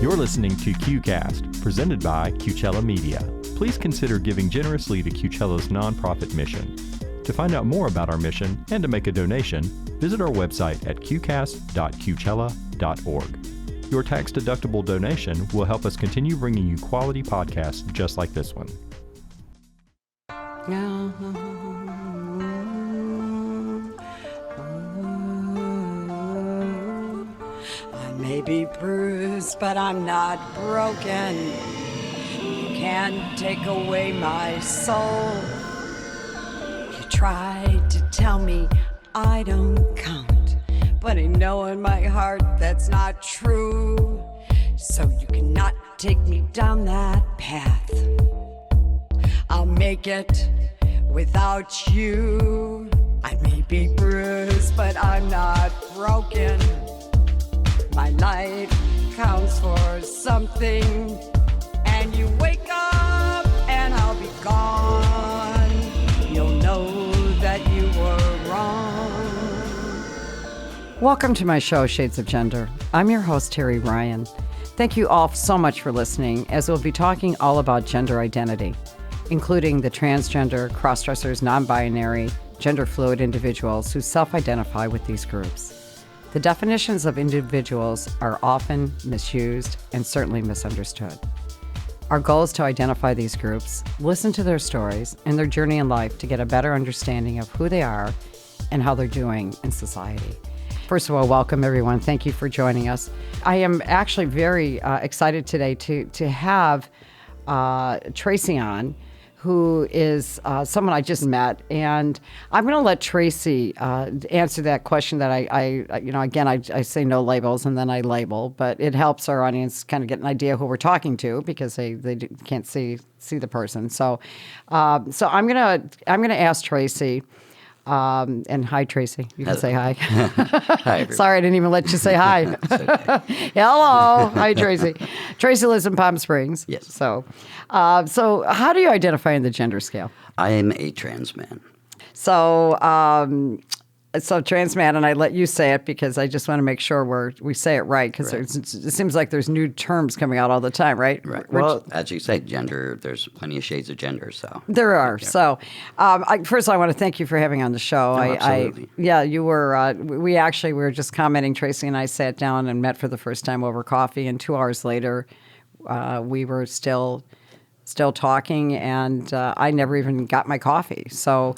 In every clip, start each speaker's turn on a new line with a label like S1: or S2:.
S1: You're listening to QCast, presented by Qcella Media. Please consider giving generously to Qcella's nonprofit mission. To find out more about our mission and to make a donation, visit our website at qcast.qcella.org. Your tax-deductible donation will help us continue bringing you quality podcasts just like this one.
S2: I may be bruised, but I'm not broken. You can't take away my soul. You tried to tell me I don't count, but I know in my heart that's not true. So you cannot take me down that path. I'll make it without you. I may be bruised, but I'm not broken. My life counts for something, and you wake up and I'll be gone. You'll know that you were wrong.
S3: Welcome to my show, Shades of Gender. I'm your host, Terry Ryan. Thank you all so much for listening, as we'll be talking all about gender identity, including the transgender, cross-dressers, non-binary, gender-fluid individuals who self-identify with these groups. The definitions of individuals are often misused and certainly misunderstood. Our goal is to identify these groups, listen to their stories and their journey in life to get a better understanding of who they are and how they're doing in society. First of all, welcome everyone. Thank you for joining us. I am actually very excited today to have Tracy on, who is someone I just met, and I'm going to let Tracy answer that question that I say no labels and then I label, but it helps our audience kind of get an idea who we're talking to because they can't see the person. So I'm gonna ask Tracy. And hi, Tracy. You can say hi.
S4: Hi, everyone.
S3: Sorry, I didn't even let you say hi.
S4: Okay.
S3: Hello. Hi, Tracy. Tracy lives in Palm Springs.
S4: Yes.
S3: So how do you identify in the gender scale?
S4: I am a trans man.
S3: So trans man, and I let you say it because I just want to make sure we say it right, because it seems like there's new terms coming out all the time, right?
S4: Right. Well, as you say, gender, there's plenty of shades of gender, so.
S3: There are. Yeah. So first of all, I want to thank you for having on the show.
S4: Absolutely.
S3: You were, we were just commenting, Tracy and I sat down and met for the first time over coffee, and 2 hours later, we were still talking, and I never even got my coffee. So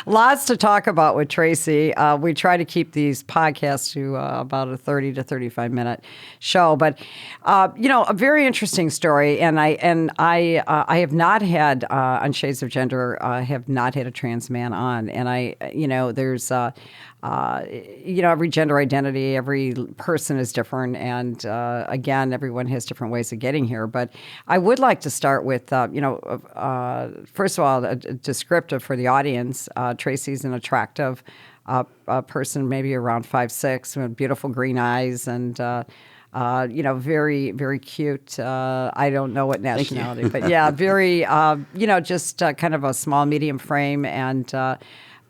S3: lots to talk about with Tracy. We try to keep these podcasts to about a 30 to 35 minute show, but a very interesting story. And I have not had on Shades of Gender. I have not had a trans man on, and there's. Every gender identity, every person is different. And again, everyone has different ways of getting here. But I would like to start with, first of all, a descriptive for the audience. Tracy's an attractive person, maybe around 5'6", with beautiful green eyes and, very, very cute. I don't know what nationality, but yeah, very, just kind of a small, medium frame and,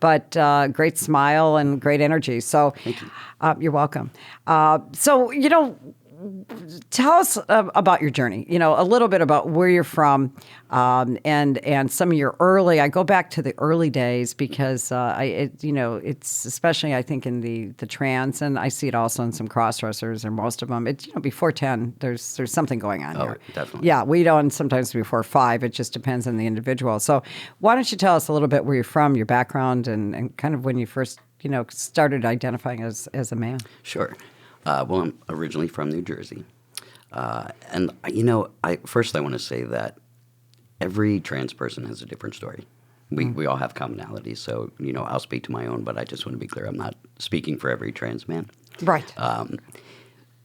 S3: but great smile and great energy. So
S4: thank you.
S3: You're welcome. Tell us about your journey, a little bit about where you're from and some of your early, I go back to the early days because, it's especially, I think, in the trans, and I see it also in some cross-dressers or most of them. It's, before 10, there's something going on here.
S4: Definitely.
S3: Yeah, we don't sometimes before 5. It just depends on the individual. So why don't you tell us a little bit where you're from, your background, and kind of when you first, started identifying as a man?
S4: Sure. Well, I'm originally from New Jersey. And, first I want to say that every trans person has a different story. We all have commonalities. So, I'll speak to my own, but I just want to be clear, I'm not speaking for every trans man.
S3: Right.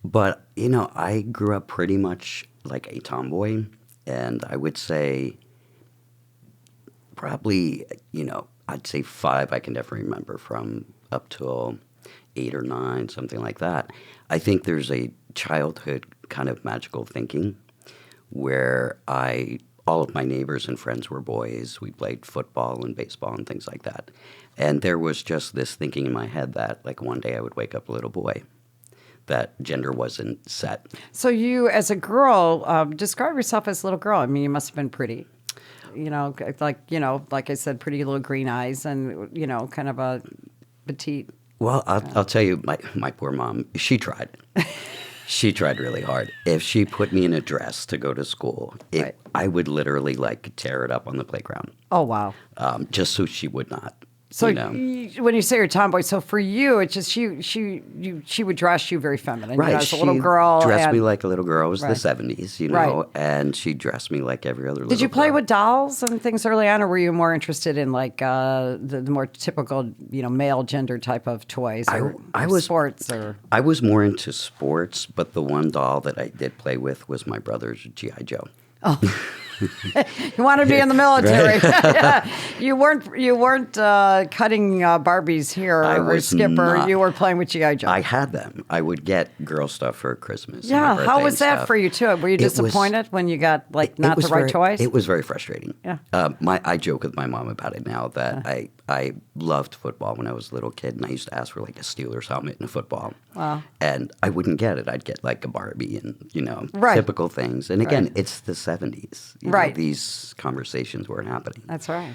S4: But, I grew up pretty much like a tomboy. And I would say probably, I'd say 5 I can definitely remember from up till 8 or 9, something like that. I think there's a childhood kind of magical thinking where all of my neighbors and friends were boys. We played football and baseball and things like that. And there was just this thinking in my head that, like, one day I would wake up a little boy. that gender wasn't set.
S3: So you, as a girl, describe yourself as a little girl. I mean, you must have been pretty. Like I said, pretty little green eyes and, kind of a petite.
S4: Well, I'll tell you, my poor mom, she tried. She tried really hard. If she put me in a dress to go to school,
S3: Right.
S4: I would literally tear it up on the playground,
S3: Oh, wow.
S4: just so she would not.
S3: So
S4: you know.
S3: when you say you're a tomboy, so for you, it's just she would dress you very feminine.
S4: Right,
S3: As a little
S4: she
S3: girl.
S4: dressed
S3: and
S4: me like a little girl. It was
S3: Right.
S4: the 70s,
S3: Right.
S4: and she dressed me like every other little girl.
S3: Did you play with dolls and things early on, or were you more interested in the more typical, male gender type of toys or sports? Or
S4: I was more into sports, but the one doll that I did play with was my brother's G.I. Joe.
S3: Oh. You want to be in the military. You weren't cutting Barbies here
S4: I
S3: or
S4: was
S3: Skipper.
S4: not.
S3: You were playing with G.I. Joe.
S4: I had them. I would get girl stuff for Christmas. and my
S3: Yeah,
S4: birthday
S3: how was
S4: and
S3: that
S4: stuff.
S3: for you too? Were you
S4: It was-
S3: disappointed when you got not
S4: It was
S3: the right
S4: very-
S3: toys?
S4: It was very frustrating.
S3: Yeah.
S4: I joke with my mom about it now that I loved football when I was a little kid, and I used to ask for a Steelers helmet and a football.
S3: Wow.
S4: And I wouldn't get it. I'd get a Barbie and
S3: Right.
S4: typical things. And again,
S3: Right.
S4: it's the 70s.
S3: Right.
S4: These conversations were happening.
S3: That's right.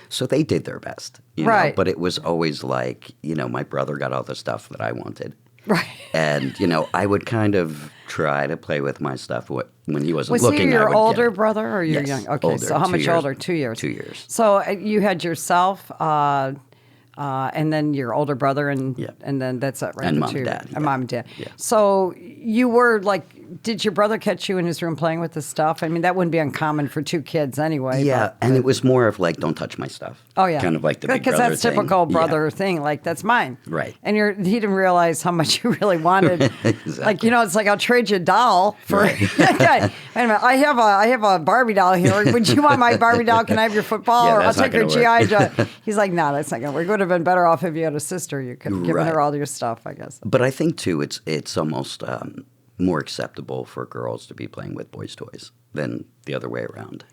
S4: So they did their best.
S3: Right.
S4: But it was always my brother got all the stuff that I wanted.
S3: Right.
S4: And, I would kind of try to play with my stuff when he wasn't
S3: Was
S4: looking.
S3: he
S4: I
S3: your
S4: would get
S3: older
S4: it.
S3: brother or your
S4: Yes,
S3: young? Okay,
S4: older,
S3: so how
S4: 2
S3: much
S4: years.
S3: older? 2 years.
S4: 2 years.
S3: So you had yourself, and then your older brother, and
S4: Yeah.
S3: and then that's it, right?
S4: And
S3: The
S4: mom and
S3: two-
S4: dad,
S3: And
S4: yeah.
S3: mom and dad.
S4: Yeah.
S3: So you were did your brother catch you in his room playing with this stuff? I mean, that wouldn't be uncommon for two kids anyway.
S4: Yeah,
S3: but-
S4: and it was more of don't touch my stuff.
S3: Oh yeah,
S4: Kind of like the big
S3: because
S4: brother
S3: that's
S4: thing.
S3: typical
S4: Yeah.
S3: brother thing. That's mine.
S4: Right.
S3: And he didn't realize how much you really wanted.
S4: Exactly.
S3: It's like I'll trade you a doll for.
S4: Right.
S3: Okay, wait a minute. I have a Barbie doll here. Would you want my Barbie doll? Can I have your football?
S4: Yeah,
S3: Or I'll
S4: that's not
S3: take your
S4: gonna
S3: GI
S4: work.
S3: Joe. He's like, no, that's not gonna work. It would have been better off if you had a sister. You could have given
S4: Right.
S3: her all your stuff, I guess.
S4: But I think too, it's almost more acceptable for girls to be playing with boys' toys than the other way around.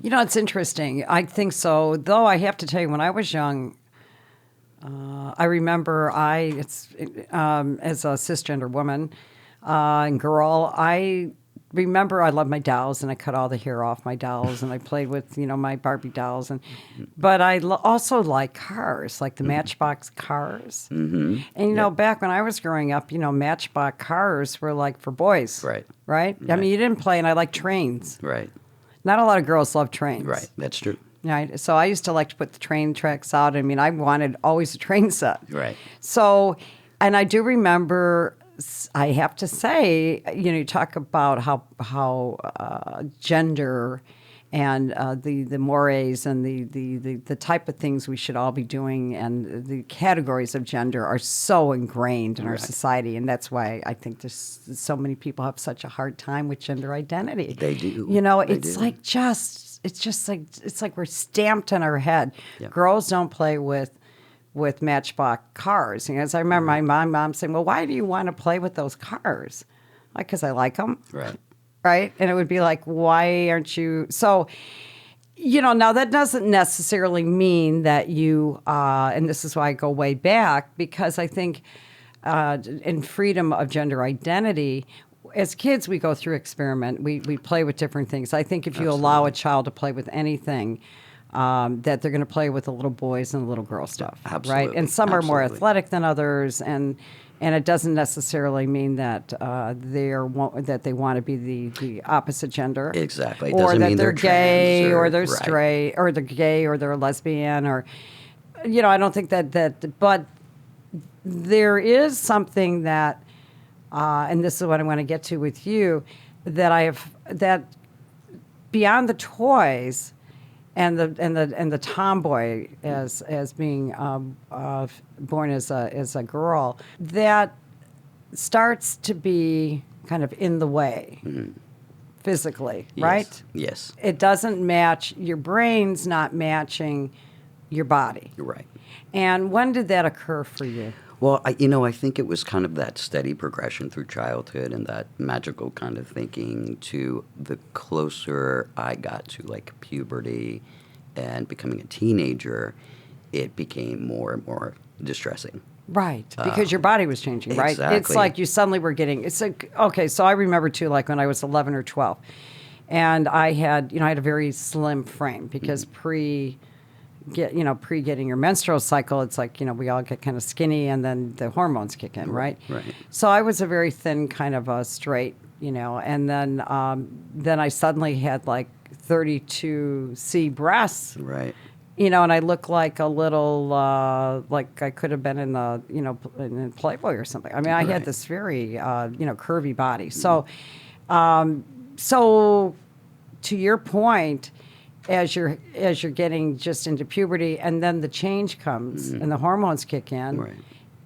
S3: It's interesting. I think so. Though I have to tell you, when I was young, I remember as a cisgender woman and girl, I remember I loved my dolls and I cut all the hair off my dolls and I played with my Barbie dolls but I also like cars, like the Matchbox cars. Mm-hmm. And back when I was growing up, Matchbox cars were for boys, right? I mean, you didn't play, and I like trains.
S4: Right.
S3: Not a lot of girls love trains,
S4: Right. That's true.
S3: Right. So I used to like to put the train tracks out. I mean, I wanted always a train set.
S4: Right.
S3: So, and I do remember, I have to say, you talk about how gender and the mores and the type of things we should all be doing and the categories of gender are so ingrained in our society. And that's why I think there's so many people have such a hard time with gender identity.
S4: They do. They
S3: It's
S4: do.
S3: it's like we're stamped in our head.
S4: Yep.
S3: Girls don't play with Matchbox cars. As I remember my mom saying, well, why do you want to play with those cars? Because I like them.
S4: Right.
S3: Right? And it would be like, why aren't you? So, now that doesn't necessarily mean that you, and this is why I go way back, because I think in freedom of gender identity, as kids, we go through experiment. We play with different things. I think if you allow a child to play with anything, that they're going to play with the little boys and the little girl stuff, right?
S4: Absolutely.
S3: And some are more
S4: Absolutely.
S3: athletic than others, and it doesn't necessarily mean that that they want to be the opposite gender,
S4: Exactly. It
S3: or
S4: doesn't
S3: that
S4: mean
S3: they're
S4: they're
S3: gay,
S4: trans
S3: or
S4: or-
S3: they're
S4: right.
S3: straight, or they're gay, or they're a lesbian, or I don't think that. But there is something that, and this is what I want to get to with you, that beyond the toys and the tomboy as being born as a girl, that starts to be kind of in the way physically, right?
S4: Yes.
S3: It doesn't match, your brain's not matching your body.
S4: You're right.
S3: And when did that occur for you?
S4: Well, I think it was kind of that steady progression through childhood and that magical kind of thinking to the closer I got to puberty and becoming a teenager, it became more and more distressing.
S3: Right, because your body was changing, right?
S4: Exactly.
S3: It's like you suddenly were getting, it's like, okay, so I remember too, like when I was 11 or 12, and I had a very slim frame because pre getting your menstrual cycle, it's like, we all get kind of skinny and then the hormones kick in, right?
S4: Right.
S3: So I was a very thin kind of a straight, and then I suddenly had like 32C breasts.
S4: Right.
S3: And I look like a little, like I could have been in the, in Playboy or something. I mean, I had
S4: Right.
S3: this very, curvy body. So, so to your point, as you're getting just into puberty, and then the change comes and the hormones kick in.
S4: Right.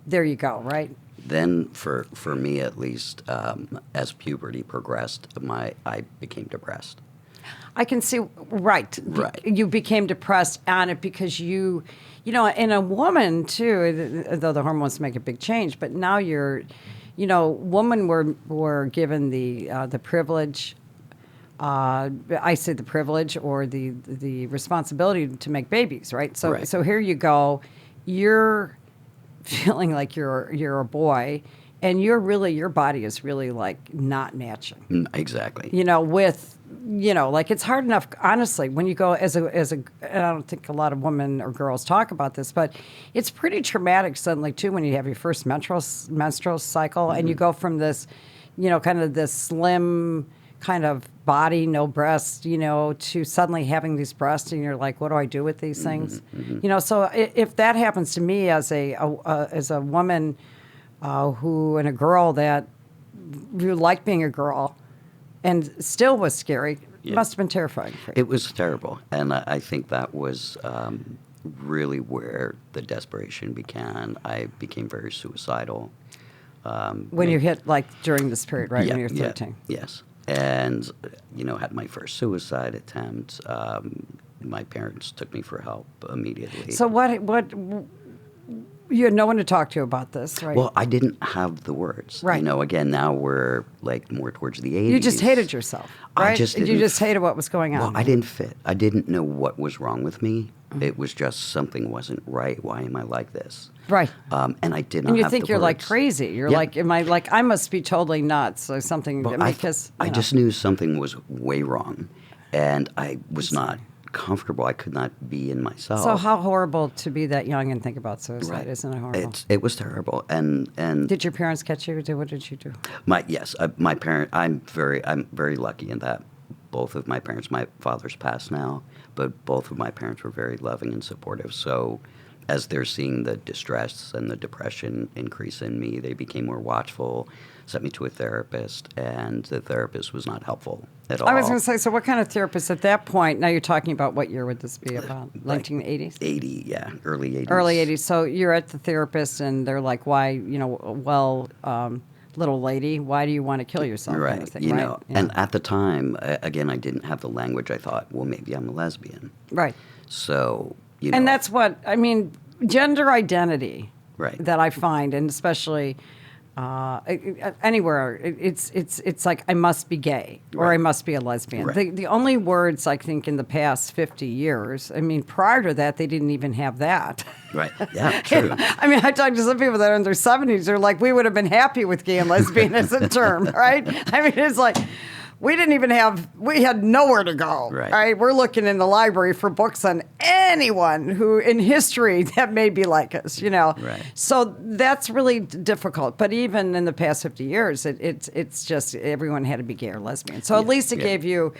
S3: There you go. Right.
S4: Then, for me at least, as puberty progressed, I became depressed.
S3: I can see, right.
S4: Right.
S3: You became depressed on it because in a woman too, though the hormones make a big change, but now women were given the privilege, I say the privilege or the responsibility to make babies, right? So,
S4: Right.
S3: so here you go, you're feeling like you're a boy, and your body is really like not matching.
S4: Exactly.
S3: With like it's hard enough, honestly, when you go as a, and I don't think a lot of women or girls talk about this, but it's pretty traumatic suddenly too when you have your first menstrual cycle and you go from this, kind of this slim kind of body, no breasts, to suddenly having these breasts, and you're like, what do I do with these things? So if that happens to me as a woman and a girl that you like being a girl, and still was scary. It must have been terrifying for you.
S4: It was terrible, and I think that was really where the desperation began. I became very suicidal.
S3: When you hit, like, during this period, right, when you're 13.
S4: Yes, and, had my first suicide attempt. My parents took me for help immediately.
S3: So what you had no one to talk to about this, right?
S4: Well, I didn't have the words.
S3: Right.
S4: Again, now we're like more towards the 80s.
S3: You just hated yourself, right? You just hated what was going on.
S4: Well, I didn't fit. I didn't know what was wrong with me. It was just something wasn't right. Why am I like this?
S3: Right.
S4: And I did not
S3: And you
S4: have
S3: think
S4: the
S3: you're like
S4: words.
S3: crazy. You're
S4: Yeah.
S3: like, I must be totally nuts or something.
S4: Well,
S3: Because
S4: I just knew something was way wrong, and I was not comfortable. I could not be in myself.
S3: So how horrible to be that young and think about suicide,
S4: Right.
S3: isn't it horrible?
S4: It was terrible. And
S3: Did your parents catch you? What did you do?
S4: my parent. I'm very lucky in that both of my parents. My father's passed now, but both of my parents were very loving and supportive. So, as they're seeing the distress and the depression increase in me, they became more watchful. Sent me to a therapist, and the therapist was not helpful at all.
S3: I was going to say, so what kind of therapist at that point? Now you're talking about what year would this be about? 1980s?
S4: 80, yeah, early 80s.
S3: Early 80s. So you're at the therapist, and they're like, why, little lady, why do you want to kill yourself?
S4: Right,
S3: Kind of thing, right? Yeah.
S4: And at the time, again, I didn't have the language. I thought, well, maybe I'm a lesbian.
S3: Right.
S4: So,
S3: And that's what, gender identity
S4: Right.
S3: that I find, and especially anywhere, it's like I must be gay or
S4: Right.
S3: I must be a lesbian.
S4: Right.
S3: The only words I think in the past 50 years, prior to that, they didn't even have that.
S4: Right, yeah, true.
S3: I talked to some people that are in their 70s, they're like, we would have been happy with gay and lesbian as a term, right? It's like, we had nowhere to go,
S4: Right.
S3: We're looking in the library for books on anyone who in history that may be like us,
S4: Right.
S3: So that's really difficult. But even in the past 50 years, it's just everyone had to be gay or lesbian. So at least it gave you,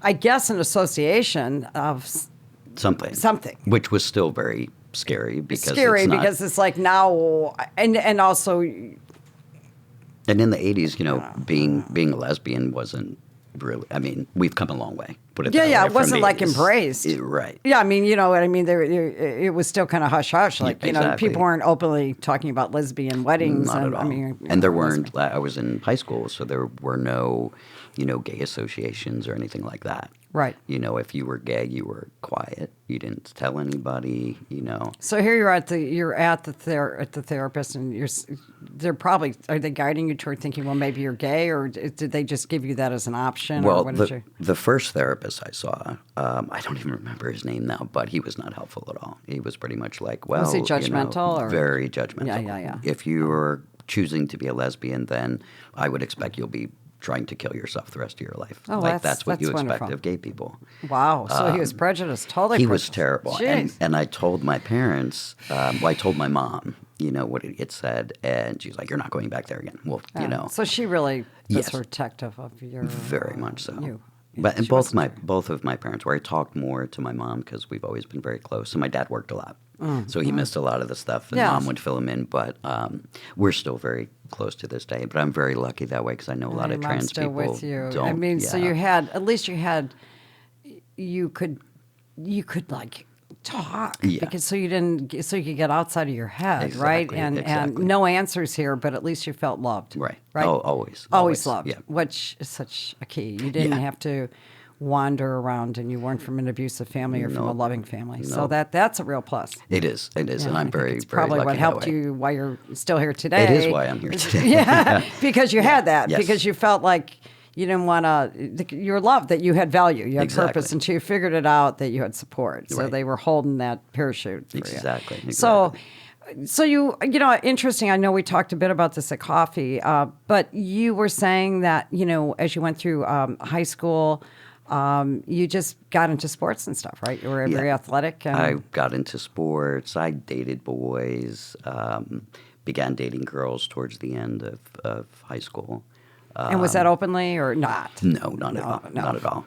S3: I guess, an association of
S4: Something. Which was still very scary because
S3: because it's like now, and also.
S4: And in the 80s, being a lesbian wasn't really, we've come a long way. Put it that way,
S3: It
S4: from
S3: wasn't
S4: the
S3: like
S4: 80s.
S3: embraced.
S4: Right.
S3: Yeah, you know what I mean? It was still kind of hush-hush. Like,
S4: Exactly.
S3: people weren't openly talking about lesbian weddings.
S4: Not
S3: and,
S4: at all.
S3: and
S4: there weren't, I was in high school, so there were no, gay associations or anything like that.
S3: Right.
S4: If you were gay, you were quiet. You didn't tell anybody,
S3: So here you're at the therapist, and are they guiding you toward thinking, well, maybe you're gay, or did they just give you that as an option?
S4: Well,
S3: or what
S4: the first therapist therapist I saw, I don't even remember his name now, but he was not helpful at all. He was pretty much like, well,
S3: Was he judgmental? Or?
S4: Very judgmental.
S3: Yeah.
S4: If you're choosing to be a lesbian, then I would expect you'll be trying to kill yourself the rest of your life.
S3: Oh,
S4: that's what you expect
S3: wonderful.
S4: of gay people.
S3: Wow. So he was prejudiced, totally
S4: He
S3: prejudiced.
S4: was terrible.
S3: Jeez.
S4: And I told my parents, I told my mom, what it said, and she's like, you're not going back there again. Well,
S3: So she really was
S4: Yes.
S3: protective of your...
S4: Very much so.
S3: You.
S4: But and
S3: She
S4: both
S3: was-
S4: of my parents, where I talked more to my mom because we've always been very close. And my dad worked a lot, so he missed a lot of the stuff, and
S3: Yes.
S4: mom would fill him in. But we're still very close to this day. But I'm very lucky that way because I know a lot
S3: Your
S4: of
S3: mom's
S4: trans
S3: still
S4: people
S3: with you.
S4: don't.
S3: I mean, so
S4: yeah.
S3: you had, at least you could like talk
S4: Yeah.
S3: because so you could get outside of your head, right?
S4: Exactly,
S3: And
S4: exactly.
S3: no answers here, but at least you felt loved,
S4: Right.
S3: Right?
S4: Oh, always.
S3: Always loved,
S4: Yeah.
S3: which is such a key. You didn't
S4: Yeah.
S3: have to wander around, and you weren't from an abusive family or from a
S4: Nope.
S3: loving family. So
S4: Nope.
S3: that's a real plus.
S4: It is, and
S3: Yeah,
S4: I'm
S3: I think
S4: very,
S3: it's
S4: very
S3: probably
S4: lucky
S3: what
S4: that
S3: helped
S4: way.
S3: you why you're still here today.
S4: It is why I'm here today.
S3: Yeah, because you had that.
S4: Yes.
S3: Because you felt like you didn't want to. You were loved, that you had value, you had
S4: Exactly.
S3: purpose, and you figured it out that you had support. So
S4: Right.
S3: they were holding that parachute for
S4: Exactly,
S3: you.
S4: exactly.
S3: So interesting. I know we talked a bit about this at coffee, but you were saying that as you went through high school. You just got into sports and stuff, right? You were very athletic. And
S4: I got into sports. I dated boys. Began dating girls towards the end of high school.
S3: and was that openly or not?
S4: No, not at all.
S3: no,
S4: Not at all.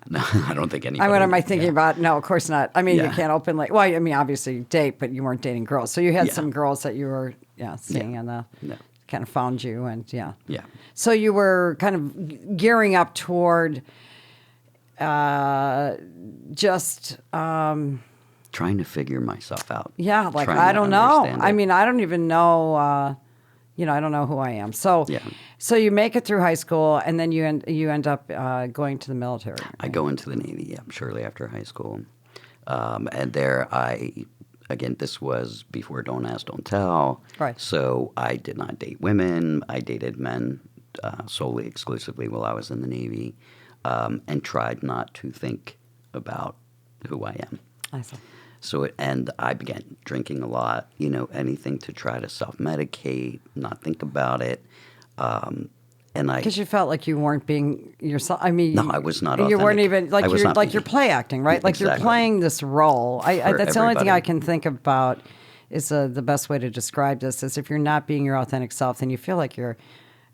S4: No, I don't think anybody.
S3: What am I thinking about? No, of course not. I mean, you
S4: Yeah.
S3: can't openly. Well, I mean, obviously date, but you weren't dating girls. So you had
S4: Yeah.
S3: some girls that you were, seeing, and
S4: Yeah.
S3: kind of found you, and yeah.
S4: Yeah.
S3: So you were kind of gearing up toward just.
S4: Trying to figure myself out.
S3: Yeah, like
S4: Trying
S3: I
S4: to
S3: don't know.
S4: understand
S3: I
S4: it.
S3: mean, I don't even know. I don't know who I am. So,
S4: Yeah.
S3: so you make it through high school, and then you end up going to the military.
S4: I go into the Navy shortly after high school. And there again, this was before Don't Ask, Don't Tell.
S3: Right.
S4: So I did not date women. I dated men solely, exclusively while I was in the Navy, and tried not to think about who I am.
S3: I see.
S4: And I began drinking a lot, anything to try to self-medicate, not think about it. And I,
S3: Because you felt like you weren't being yourself. I mean,
S4: No, I was not
S3: You weren't
S4: authentic.
S3: even like
S4: I was
S3: you're
S4: not
S3: like you're
S4: being-
S3: play acting, right? Like you're
S4: Exactly.
S3: playing this role.
S4: For
S3: That's the only thing I
S4: everybody.
S3: can think about. Is the best way to describe this is if you're not being your authentic self, then you feel like you're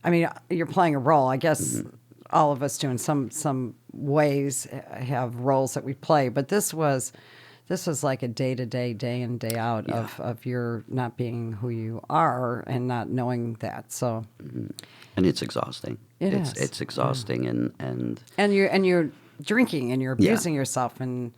S3: playing a role. I guess
S4: Mm-hmm.
S3: all of us do in some ways have roles that we play, but this was like a day-to-day, day in, day out of your not being who you are and not knowing that. So,
S4: and it's exhausting.
S3: It's
S4: It's exhausting, and
S3: and you're drinking and you're
S4: Yeah.
S3: abusing yourself, and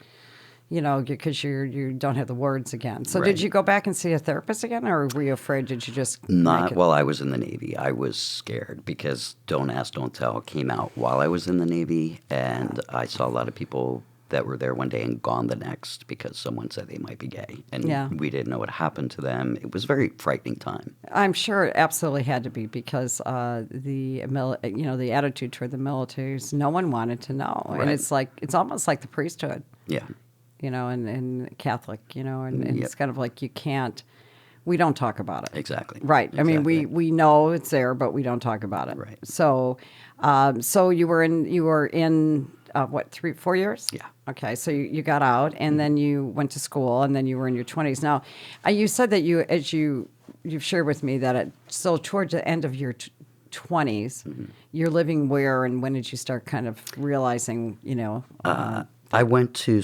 S3: because you don't have the words again. So,
S4: Right.
S3: did you go back and see a therapist again, or were you afraid? Did you just
S4: not
S3: make it?
S4: while I was in the Navy. I was scared because Don't Ask, Don't Tell came out while I was in the Navy, and I saw a lot of people that were there one day and gone the next because someone said they might be gay, and
S3: Yeah.
S4: we didn't know what happened to them. It was a very frightening time.
S3: I'm sure it absolutely had to be because the attitude toward the military is no one wanted to know, and
S4: Right.
S3: it's almost like the priesthood,
S4: Yeah,
S3: and Catholic, and
S4: Yep.
S3: it's kind of like we don't talk about it.
S4: exactly.
S3: Right. I mean,
S4: Exactly.
S3: we know it's there, but we don't talk about it.
S4: Right.
S3: So, so you were in what 4 years?
S4: Yeah.
S3: Okay. So you got out, and then you went to school, and then you were in your 20s. Now, you said that you've shared with me that towards the end of your 20s, you're living where, and when did you start kind of realizing,
S4: I went to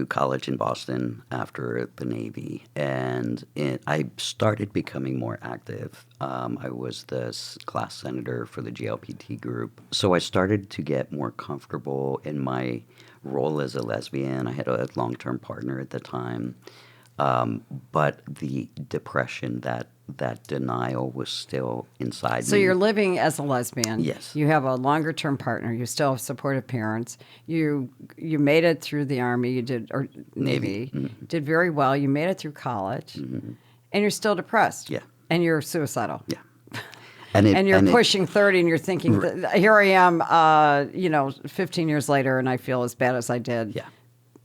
S4: college in Boston after the Navy, and I started becoming more active. I was the class senator for the GLPT group, so I started to get more comfortable in my role as a lesbian. I had a long-term partner at the time, but the depression, that denial was still inside me.
S3: So you're living as a lesbian.
S4: Yes.
S3: You have a longer term partner. You still have supportive parents. You made it through the Army. You did or Navy. Did very well. You made it through college, and you're still depressed.
S4: Yeah.
S3: And you're suicidal.
S4: Yeah.
S3: And you're pushing 30 and you're thinking, here I am, 15 years later, and I feel as bad as I did.
S4: Yeah.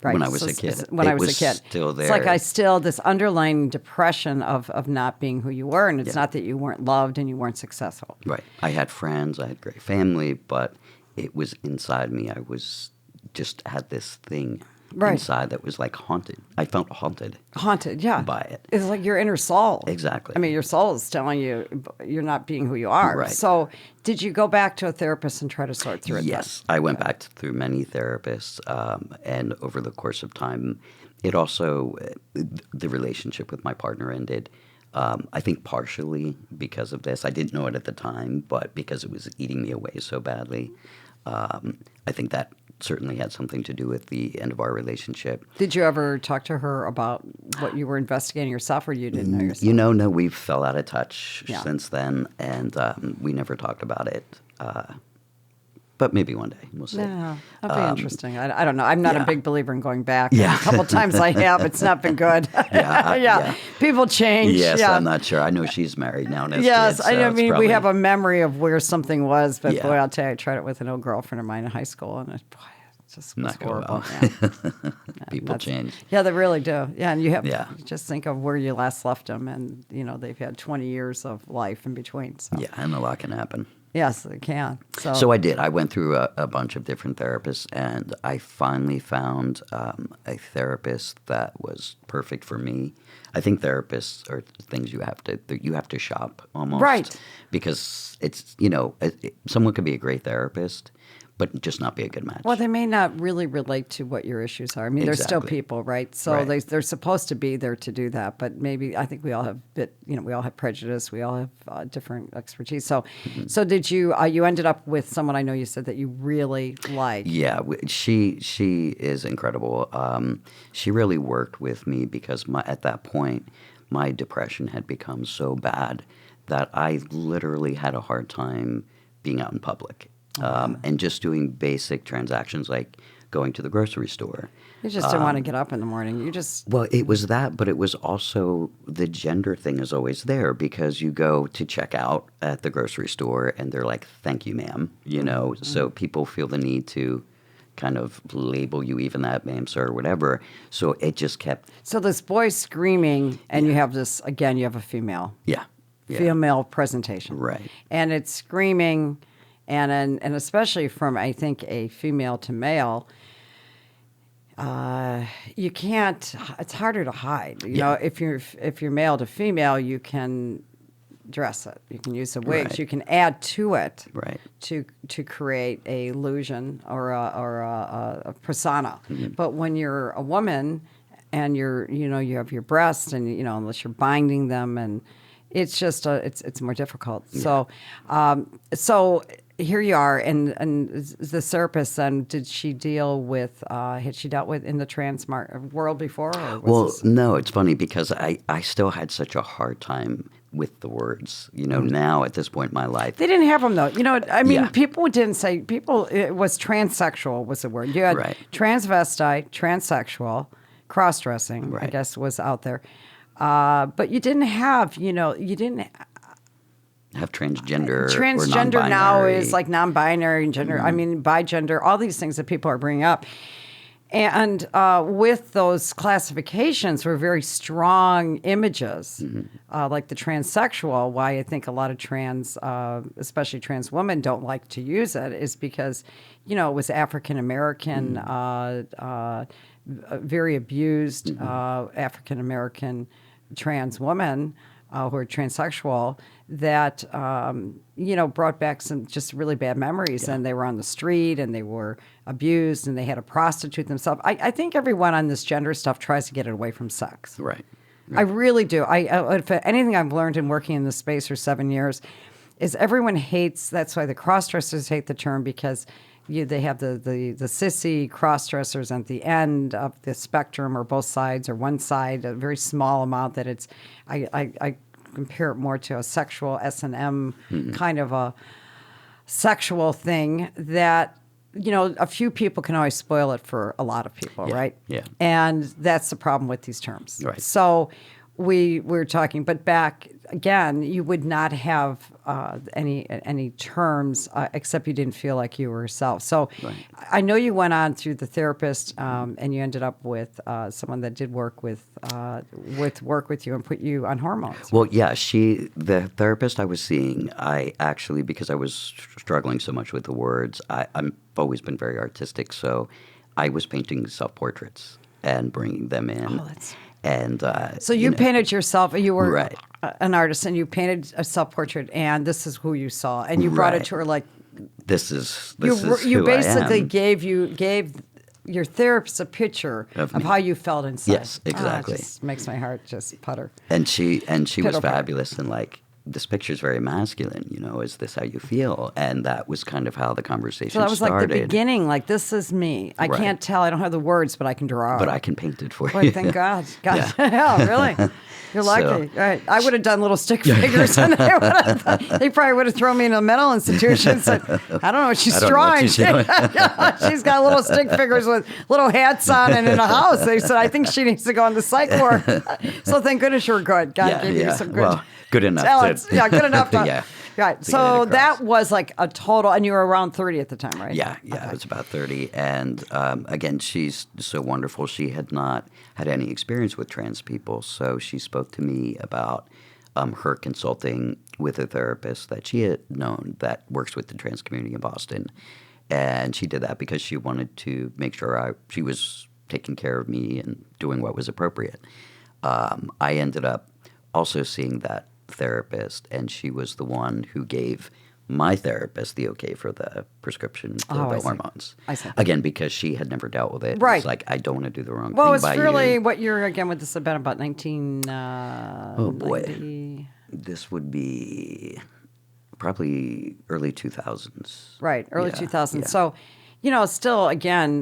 S3: Right.
S4: When I was a kid.
S3: When I was a kid.
S4: Still there.
S3: It's like this underlying depression of not being who you were. And it's not that you weren't loved and you weren't successful.
S4: Right. I had friends, I had great family, but it was inside me. I had this thing inside that was like haunted. I felt haunted.
S3: Haunted, yeah.
S4: By it.
S3: It's like your inner soul.
S4: Exactly.
S3: I mean, your soul is telling you you're not being who you are.
S4: Right.
S3: So did you go back to a therapist and try to sort through it?
S4: Yes. I went back through many therapists, and over the course of time, it also, the relationship with my partner ended. I think partially because of this. I didn't know it at the time, but because it was eating me away so badly, I think that certainly had something to do with the end of our relationship.
S3: Did you ever talk to her about what you were investigating yourself, or you didn't know yourself?
S4: No, we fell out of touch since then, and we never talked about it. But maybe one day, we'll see.
S3: Yeah, that'd be interesting. I don't know. I'm not a big believer in going back.
S4: Yeah.
S3: A couple times I have. It's not been good.
S4: Yeah.
S3: People change.
S4: Yes,
S3: yeah.
S4: I'm not sure. I know she's married now and has
S3: Yes,
S4: kids, so
S3: I mean,
S4: probably,
S3: we have a memory of where something was, but
S4: Yeah.
S3: boy, I'll tell you, I tried it with an old girlfriend of mine in high school, and it just was
S4: not going
S3: horrible.
S4: well.
S3: Yeah.
S4: People change.
S3: Yeah, they really do. Yeah, and you just think of where you last left them, and they've had 20 years of life in between. So.
S4: Yeah, and a lot can happen.
S3: Yes, it can.
S4: So I did. I went through a bunch of different therapists, and I finally found a therapist that was perfect for me. I think therapists are things you have to shop almost,
S3: right?
S4: Because it's someone could be a great therapist, but just not be a good match.
S3: Well, they may not really relate to what your issues are. I mean, they're still people, right? So they're supposed to be there to do that. But maybe I think we all have we all have prejudice. We all have different expertise. So, so did you? You ended up with someone I know you said that you really liked.
S4: Yeah, she is incredible. She really worked with me because at that point my depression had become so bad that I literally had a hard time being out in public. And just doing basic transactions like going to the grocery store.
S3: You just didn't want to get up in the morning. You just...
S4: Well, it was that, but it was also the gender thing is always there because you go to check out at the grocery store and they're like, thank you, ma'am. So people feel the need to kind of label you even that, ma'am, sir, or whatever. So it just kept... So
S3: this boy screaming and you have this, again, you have a female.
S4: Yeah.
S3: Female presentation.
S4: Right.
S3: And it's screaming... And especially from, I think, a female to male, you can't. It's harder to hide. You know, if you're male to female, you can dress it. You can use the wigs.
S4: Right.
S3: You can add to it.
S4: Right.
S3: To create a illusion or a persona. Mm-hmm. But when you're a woman and you have your breasts and unless you're binding them and it's just it's more difficult. Yeah. So here you are, and the therapist. Then did she deal with? Had she dealt with in the trans world before? Or was
S4: no. It's funny because I still had such a hard time with the words. Now at this point in my life,
S3: they didn't have them though. I mean, people didn't say people. It was transsexual was the word. You had transvestite, transsexual, cross-dressing. I guess was out there. But you didn't have, you didn't
S4: have transgender.
S3: Transgender now is like non-binary and gender. Mm-hmm. I mean, bigender. All these things that people are bringing up, and with those classifications were very strong images, like the transsexual. Why I think a lot of trans, especially trans women, don't like to use it is because, it was African American, very abused African American trans women who are transsexual that, brought back some just really bad memories. And they were on the street and they were abused and they had to prostitute themselves. I think everyone on this gender stuff tries to get it away from sex.
S4: Right.
S3: I really do. If anything I've learned in working in this space for 7 years is everyone hates, that's why the cross-dressers hate the term because they have the sissy cross-dressers at the end of the spectrum or both sides or one side, a very small amount that it's, I compare it more to a sexual S&M kind of a sexual thing that, a few people can always spoil it for a lot of people, right?
S4: Yeah.
S3: And that's the problem with these terms.
S4: Right.
S3: So we're talking, but back again, you would not have any terms except you didn't feel like you were yourself. So I know you went on through the therapist, and you ended up with someone that did work with you and put you on hormones.
S4: Well, yeah, the therapist I was seeing, I actually, because I was struggling so much with the words, I've always been very artistic, so I was painting self-portraits and bringing them in. And
S3: so you painted yourself. You were
S4: Right.
S3: an artist, and you painted a self-portrait, and this is who you saw, and you brought it to her like
S4: this is
S3: you
S4: who
S3: basically
S4: I am.
S3: gave your therapist a picture of how you felt inside.
S4: Yes, exactly.
S3: It just makes my heart just putter.
S4: And she was
S3: Piddle.
S4: fabulous, and like, this picture's very masculine, is this how you feel? And that was kind of how the conversation
S3: So that was
S4: started.
S3: like the beginning, like, this is me. I
S4: Right.
S3: can't tell, I don't have the words, but I can draw.
S4: But I can paint it for
S3: Boy,
S4: you.
S3: thank God. Yeah, really. You're lucky. Right. I would have done little stick figures, and they probably would have thrown me in a mental institution and said, I don't know what she's
S4: I don't know what
S3: drawing.
S4: she's doing.
S3: She's got little stick figures with little hats on and in a house. They said, I think she needs to go into psych ward. So thank goodness you're good. God gave you some good
S4: Well, good enough.
S3: talents.
S4: To,
S3: Yeah, good enough.
S4: yeah.
S3: Right.
S4: to
S3: So
S4: get it
S3: that
S4: across.
S3: was like a total, and you were around 30 at the time, right?
S4: Yeah, I was about 30. And again, she's so wonderful. She had not had any experience with trans people, so she spoke to me about her consulting with a therapist that she had known that works with the trans community in Boston. And she did that because she wanted to make sure she was taking care of me and doing what was appropriate. I ended up also seeing that therapist, and she was the one who gave my therapist the okay for the prescription for
S3: I
S4: the
S3: see.
S4: hormones.
S3: I see.
S4: Again, because she had never dealt with it.
S3: Right.
S4: It's like, I don't want to do the wrong
S3: Well,
S4: thing
S3: it's
S4: by
S3: really
S4: you.
S3: what year again would this have been, about 19...
S4: Oh, boy.
S3: 90?
S4: This would be probably early 2000s.
S3: Right, early
S4: Yeah,
S3: 2000s.
S4: yeah.
S3: So, still, again,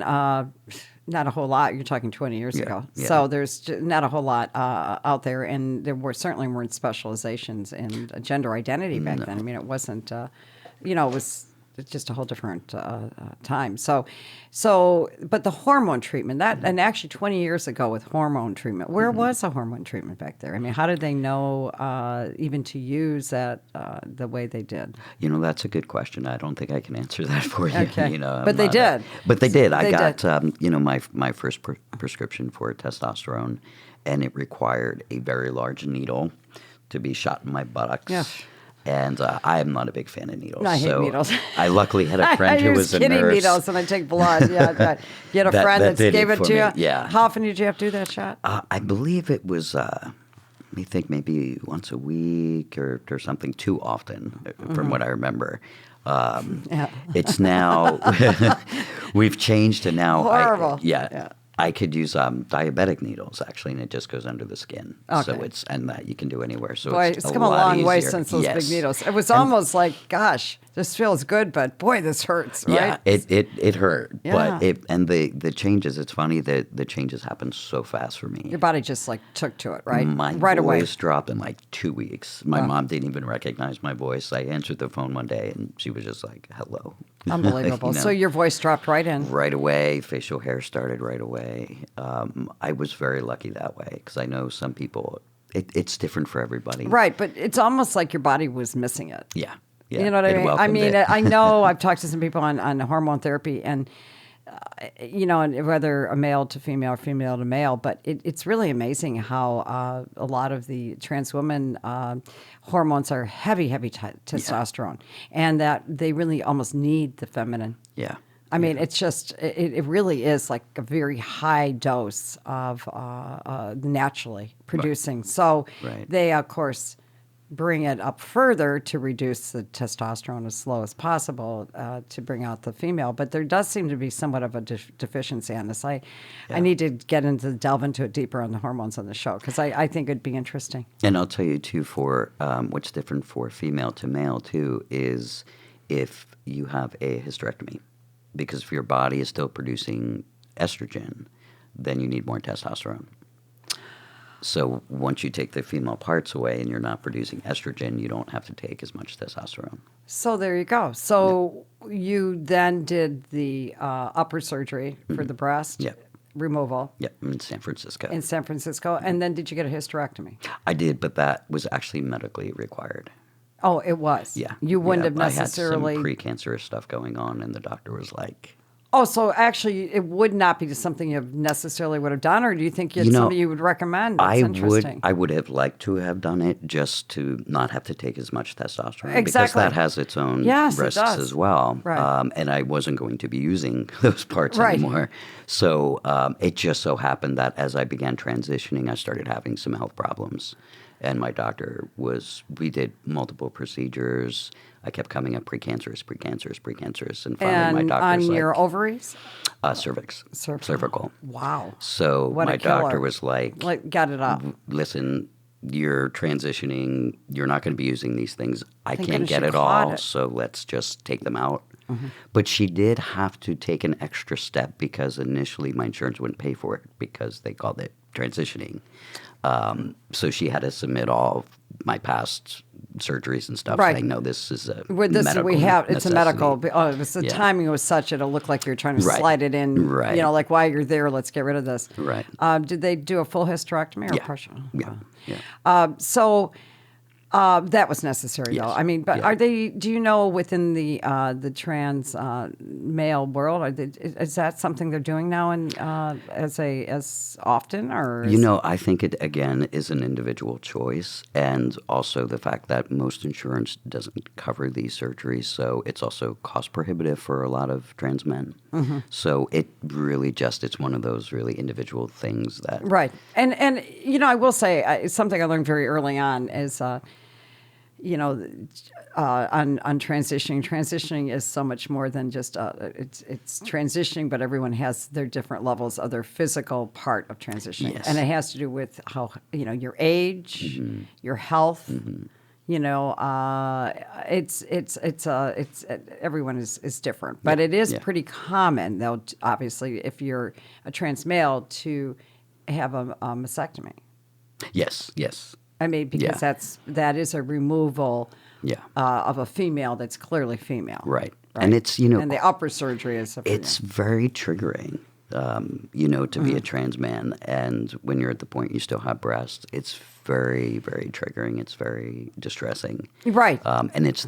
S3: not a whole lot. You're talking 20 years ago.
S4: yeah.
S3: So there's not a whole lot out there, and there certainly weren't specializations in gender identity back then. I mean, it wasn't, it was just a whole different time. So, but the hormone treatment, and actually 20 years ago with hormone treatment, where was the hormone treatment back there? I mean, how did they know even to use that the way they did?
S4: That's a good question. I don't think I can answer that for you.
S3: Okay.
S4: I'm
S3: But they
S4: not
S3: did.
S4: But they did. I
S3: They
S4: got,
S3: did.
S4: my first prescription for testosterone, and it required a very large needle to be shot in my buttocks.
S3: Yeah.
S4: And I am not a big fan of needles.
S3: I hate
S4: so
S3: needles.
S4: I luckily had a friend
S3: I
S4: who
S3: use
S4: was a
S3: kidney
S4: nurse.
S3: needles and I take blood. Yeah, right. You had a
S4: That-
S3: friend
S4: that
S3: that
S4: did
S3: gave
S4: it
S3: it
S4: for
S3: to
S4: me,
S3: you.
S4: yeah.
S3: How often did you have to do that shot?
S4: I believe it was, maybe once a week or something, too often, from what I remember.
S3: Yeah.
S4: It's now, we've changed to now.
S3: Horrible.
S4: Yeah. I could use diabetic needles, actually, and it just goes under the skin. So
S3: Okay.
S4: and that you can do anywhere. So
S3: Boy,
S4: it's
S3: it's
S4: a
S3: come a
S4: lot
S3: long way
S4: easier.
S3: since those
S4: Yes.
S3: big needles. It was almost like, gosh, this feels good, but boy, this hurts, right?
S4: Yeah, it hurt,
S3: Yeah.
S4: but the changes. It's funny that the changes happened so fast for me.
S3: Your body just like took to it, right?
S4: My
S3: right away.
S4: voice dropped in like 2 weeks. My mom didn't even recognize my voice. I answered the phone one day, and she was just like, "Hello."
S3: Unbelievable. So your voice dropped right in.
S4: right away, facial hair started right away. I was very lucky that way, because I know some people, it's different for everybody.
S3: Right, but it's almost like your body was missing it.
S4: Yeah.
S3: You know what I
S4: It
S3: mean? I
S4: welcomed
S3: mean,
S4: it.
S3: I know I've talked to some people on hormone therapy, and and whether a male to female or female to male, but it's really amazing how a lot of the trans women hormones are heavy testosterone, and that they really almost need the feminine.
S4: Yeah.
S3: I mean, it's just, it really is like a very high dose of naturally producing. So
S4: Right.
S3: they, of course, bring it up further to reduce the testosterone as slow as possible to bring out the female. But there does seem to be somewhat of a deficiency on this. I need to delve into it deeper on the hormones on the show, because I think it'd be interesting.
S4: And I'll tell you, too, for what's different for female to male, too, is if you have a hysterectomy. Because if your body is still producing estrogen, then you need more testosterone. So once you take the female parts away and you're not producing estrogen, you don't have to take as much testosterone.
S3: So there you go. So you then did the upper surgery for the breast.
S4: Yeah.
S3: removal
S4: Yeah, in San Francisco.
S3: in San Francisco. And then did you get a hysterectomy?
S4: I did, but that was actually medically required.
S3: Oh, it was.
S4: Yeah.
S3: You wouldn't have
S4: I
S3: necessarily.
S4: had some precancerous stuff going on, and the doctor was like,
S3: Oh, so actually, it would not be something you necessarily would have done, or do you think it's something you would recommend? That's interesting.
S4: I would have liked to have done it just to not have to take as much testosterone. Because
S3: Exactly.
S4: that has its own
S3: Yes, it
S4: risks
S3: does.
S4: as well.
S3: Right.
S4: And I wasn't going to be using those parts
S3: Right.
S4: anymore. So it just so happened that as I began transitioning, I started having some health problems. And my doctor we did multiple procedures. I kept coming up precancerous. And finally my doctor's
S3: on
S4: like,
S3: your ovaries?
S4: cervix.
S3: Cervical.
S4: Cervical.
S3: Wow.
S4: So
S3: What a
S4: my
S3: killer.
S4: doctor was like,
S3: Got it up.
S4: listen, you're transitioning. You're not going to be using these things. I
S3: Thank
S4: can't
S3: goodness
S4: get
S3: you
S4: it
S3: caught
S4: all,
S3: it.
S4: so let's just take them out. But she did have to take an extra step because initially my insurance wouldn't pay for it because they called it transitioning. So she had to submit all of my past surgeries and stuff,
S3: Right.
S4: saying, no, this is a
S3: It's
S4: necessity.
S3: a medical. The
S4: Yeah.
S3: timing was such it'll look like you're trying to
S4: Right.
S3: slide it in.
S4: Right.
S3: You know, like while you're there, let's get rid of this.
S4: Right.
S3: Did they do a full hysterectomy or
S4: Yeah.
S3: partial?
S4: Yeah. Yeah.
S3: So that was necessary, though.
S4: Yes.
S3: I mean, but
S4: Yeah.
S3: do you know within the trans male world, is that something they're doing now as often, or?
S4: I think it, again, is an individual choice, and also the fact that most insurance doesn't cover these surgeries, so it's also cost prohibitive for a lot of trans men.
S3: Mm-hmm.
S4: So it really it's one of those really individual things that...
S3: Right. And I will say something I learned very early on is, on transitioning. Transitioning is so much more than just it's transitioning, but everyone has their different levels of their physical part of transitioning,
S4: Yes.
S3: and it has to do with how your age, your health. It's everyone is different, but it is pretty common, though, obviously, if you're a trans male, to have a mastectomy.
S4: Yes.
S3: I mean, because that is a removal of a female that's clearly female.
S4: Right. And it's,
S3: and the upper surgery is a female.
S4: It's very triggering, to be a trans man. And when you're at the point you still have breasts, it's very, very triggering. It's very distressing.
S3: Right.
S4: And it's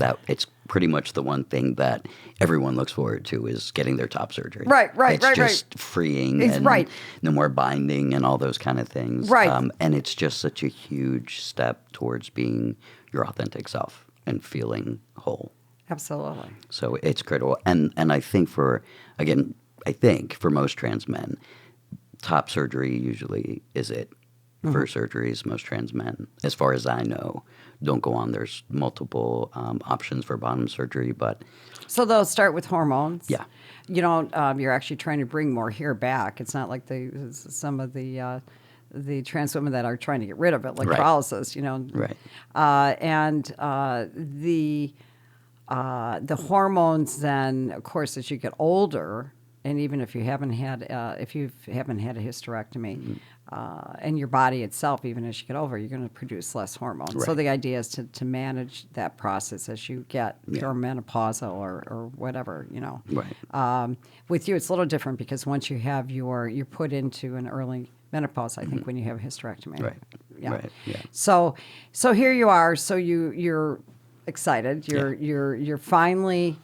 S4: pretty much the one thing that everyone looks forward to is getting their top surgery.
S3: Right.
S4: It's just freeing and no more binding and all those kind of things.
S3: Right.
S4: And it's just such a huge step towards being your authentic self and feeling whole.
S3: Absolutely.
S4: So it's critical. And I think for most trans men, top surgery usually is it. For surgeries, most trans men, as far as I know, don't go on. There's multiple options for bottom surgery, but...
S3: So they'll start with hormones.
S4: Yeah.
S3: You don't, you're actually trying to bring more hair back. It's not like some of the trans women that are trying to get rid of it, like paralysis,
S4: Right.
S3: And the hormones then, of course, as you get older, and even if you haven't had a hysterectomy, and your body itself, even as you get older, you're going to produce less hormones.
S4: Right.
S3: So the idea is to manage that process as you get perimenopausal or whatever,
S4: Right.
S3: With you, it's a little different because once you have you're put into an early menopause, I think, when you have a hysterectomy.
S4: Right.
S3: Yeah.
S4: Right. Yeah.
S3: So here you are. So you're excited. You're finally.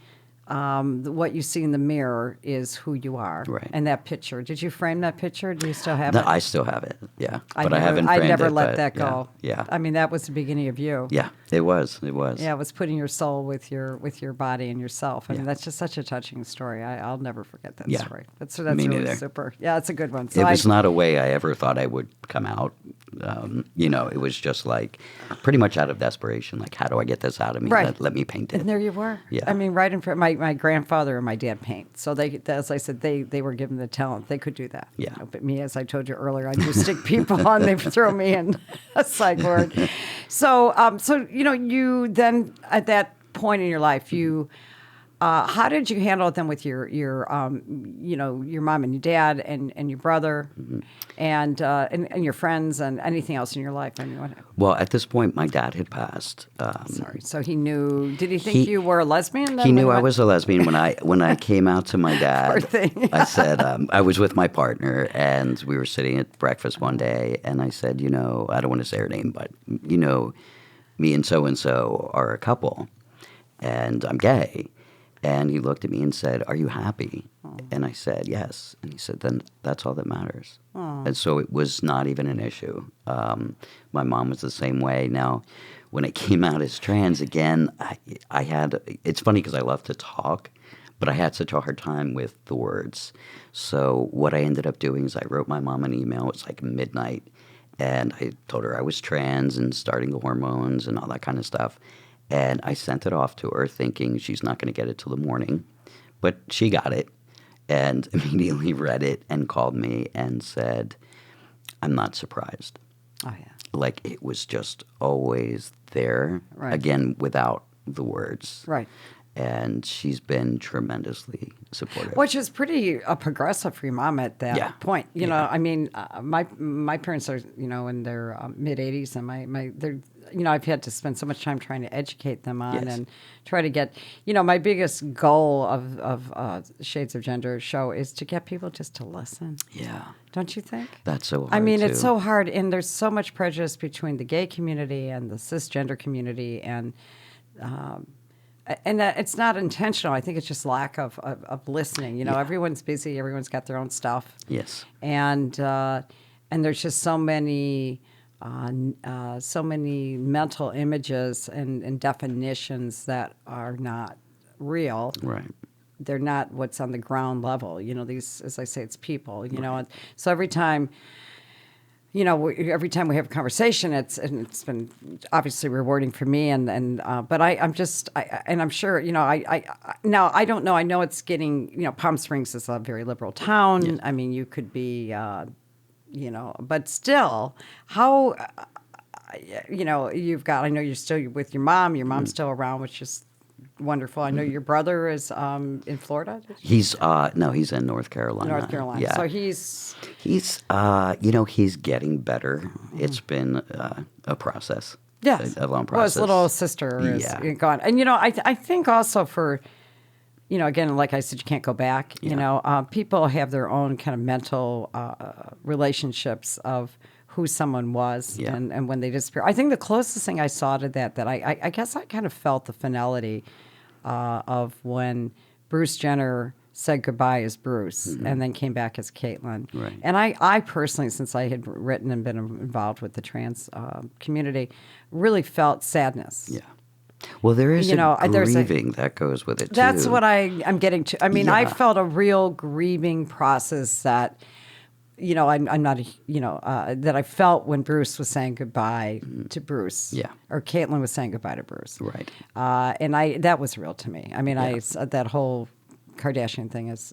S3: What you see in the mirror is who you are.
S4: Right.
S3: And that picture. Did you frame that picture? Do you still have
S4: No,
S3: it?
S4: I still have it. Yeah. But I
S3: never,
S4: haven't
S3: I
S4: framed
S3: never
S4: it,
S3: let
S4: but
S3: that go.
S4: Yeah.
S3: I mean, that was the beginning of you.
S4: Yeah. It was. It was.
S3: Yeah, it was putting your soul with your body and yourself. I mean,
S4: Yeah.
S3: that's just such a touching story. I'll never forget that
S4: Yeah.
S3: story. That's
S4: Me
S3: really
S4: neither.
S3: super. Yeah, it's a good one. So
S4: It was not a way I ever thought I would come out. It was just like pretty much out of desperation. Like, how do I get this out of me?
S3: Right.
S4: Let me paint it.
S3: And there you were.
S4: Yeah.
S3: I mean, right in front. My grandfather and my dad paint. So as I said, they were given the talent. They could do that.
S4: Yeah.
S3: But me, as I told you earlier, I just stick people on. They throw me in a psych ward. So you then at that point in your life, you how did you handle it then with your your mom and your dad and your brother and your friends and anything else in your life? I mean,
S4: Well, at this point, my dad had passed.
S3: Sorry. So he knew. Did he think you were a lesbian? Then
S4: He knew I was a lesbian when I came out to my dad.
S3: Poor thing.
S4: I said I was with my partner, and we were sitting at breakfast one day, and I said, I don't want to say her name, but me and so are a couple, and I'm gay. And he looked at me and said, "Are you happy?" And I said, "Yes." And he said, "Then that's all that matters." And so it was not even an issue. My mom was the same way. Now, when I came out as trans again, I had. It's funny because I love to talk, but I had such a hard time with the words. So what I ended up doing is I wrote my mom an email. It was like midnight, and I told her I was trans and starting the hormones and all that kind of stuff. And I sent it off to her thinking she's not going to get it till the morning. But she got it and immediately read it and called me and said, "I'm not surprised."
S3: Oh, yeah.
S4: Like it was just always there,
S3: Right.
S4: again, without the words.
S3: Right.
S4: And she's been tremendously supportive.
S3: Which is pretty progressive for your mom at that
S4: Yeah.
S3: point. You know, I mean, my parents are, in their mid-80s, and they're, I've had to spend so much time trying to educate them on
S4: Yes.
S3: and try to get, my biggest goal of Shades of Gender show is to get people just to listen.
S4: Yeah.
S3: Don't you think?
S4: That's so hard,
S3: I mean,
S4: too.
S3: it's so hard, and there's so much prejudice between the gay community and the cisgender community, and it's not intentional. I think it's just lack of listening. Everyone's busy. Everyone's got their own stuff.
S4: Yes.
S3: And there's just so many mental images and definitions that are not real.
S4: Right.
S3: They're not what's on the ground level. These, as I say, it's people. And so every time we have a conversation, it's been obviously rewarding for me, but I'm sure, now I don't know. I know it's getting, Palm Springs is a very liberal town.
S4: Yes.
S3: I mean, you could be, but still, how, you've got. I know you're still with your mom. Your mom's still around, which is wonderful. I know your brother is in Florida.
S4: He's he's in North Carolina.
S3: North Carolina.
S4: Yeah.
S3: So he's
S4: he's getting better. It's been a process.
S3: Yes.
S4: A long
S3: Well, his
S4: process.
S3: little sister is gone. And, I think also for, again, like I said, you can't go back. People have their own kind of mental relationships of who someone was and when they disappear. I think the closest thing I saw to that I guess I kind of felt the finality of when Bruce Jenner said goodbye as Bruce and then came back as Caitlyn.
S4: Right.
S3: And I personally, since I had written and been involved with the trans community, really felt sadness.
S4: Yeah. Well, there is
S3: there's
S4: grieving that goes with it, too.
S3: That's what I'm getting to. I mean, I
S4: Yeah.
S3: felt a real grieving process that, I'm not, that I felt when Bruce was saying goodbye to Bruce.
S4: Yeah.
S3: Or Caitlyn was saying goodbye to Bruce.
S4: Right.
S3: And that was real to me. I mean, that whole Kardashian thing is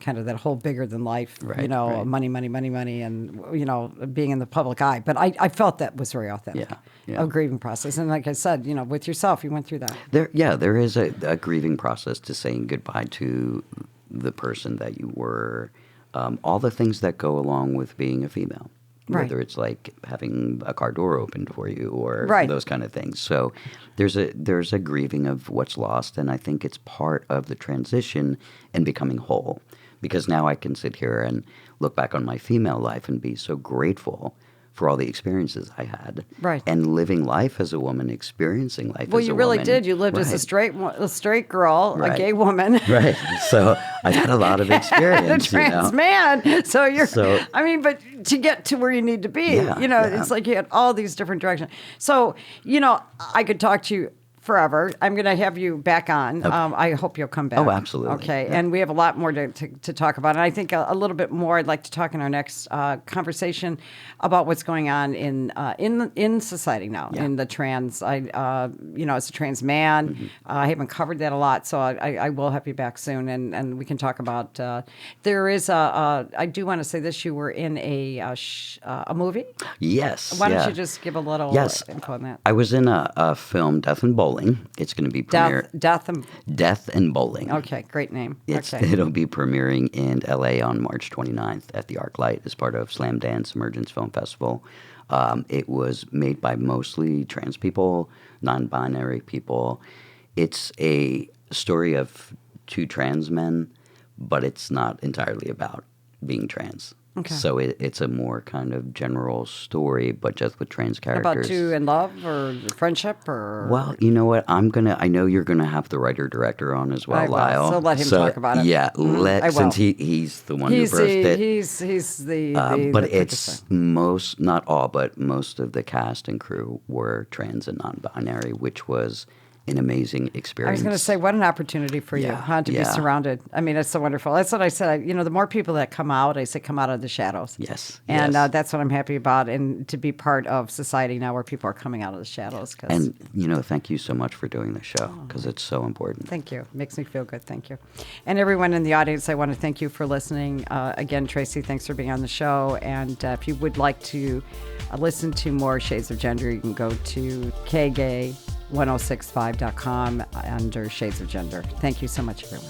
S3: kind of that whole bigger than life,
S4: Right, right.
S3: money, and, being in the public eye. But I felt that was very authentic,
S4: Yeah.
S3: a grieving process. And like I said, with yourself, you went through that.
S4: There is a grieving process to saying goodbye to the person that you were, all the things that go along with being a female.
S3: Right.
S4: Whether it's like having a car door opened for you or
S3: Right.
S4: those kind of things. So there's a grieving of what's lost, and I think it's part of the transition and becoming whole. Because now I can sit here and look back on my female life and be so grateful for all the experiences I had.
S3: Right.
S4: And living life as a woman, experiencing life
S3: Well,
S4: as a
S3: you really
S4: woman.
S3: did. You lived as a straight girl, a
S4: Right.
S3: gay woman.
S4: Right. So I've had a lot of
S3: A
S4: experience.
S3: trans man. So
S4: So-
S3: I mean, but to get to where you need to be,
S4: Yeah.
S3: it's like you had all these different directions. So, I could talk to you forever. I'm going to have you back on. I hope you'll come back.
S4: Oh, absolutely.
S3: Okay.
S4: Yeah.
S3: And we have a lot more to talk about. And I think a little bit more I'd like to talk in our next conversation about what's going on in society now,
S4: Yeah.
S3: in the trans, as a trans man. I haven't covered that a lot, so I will have you back soon, and we can talk about, there is I do want to say this, you were in a movie?
S4: Yes.
S3: Why don't
S4: yeah.
S3: you just give a little
S4: Yes.
S3: info on that?
S4: I was in a film, Death and Bowling. bowling. It's going to be Death and Bowling.
S3: Okay, great name.
S4: It'll be premiering in LA on March 29th at the ArcLight as part of Slam Dance Emergence Film Festival. It was made by mostly trans people, non-binary people. It's a story of two trans men, but it's not entirely about being trans.
S3: Okay.
S4: So it's a more kind of general story, but just with trans characters.
S3: About two in love or friendship or?
S4: Well, you know what? I know you're gonna have the writer-director on as well,
S3: I will.
S4: Lyle.
S3: So let him talk about it.
S4: Yeah, since he's the one who birthed it.
S3: He's the
S4: but
S3: the
S4: it's not all, but most of the cast and crew were trans and non-binary, which was an amazing experience.
S3: I was going to say, what an opportunity for you, to be surrounded. I mean, it's so wonderful. That's what I said. The more people that come out, I say come out of the shadows.
S4: Yes.
S3: And that's what I'm happy about, and to be part of society now where people are coming out of the shadows.
S4: And, thank you so much for doing the show, because it's so important.
S3: Thank you. It makes me feel good. Thank you. And everyone in the audience, I want to thank you for listening. Again, Tracy, thanks for being on the show. And if you would like to listen to more Shades of Gender, you can go to KGay1065.com under Shades of Gender. Thank you so much, everyone.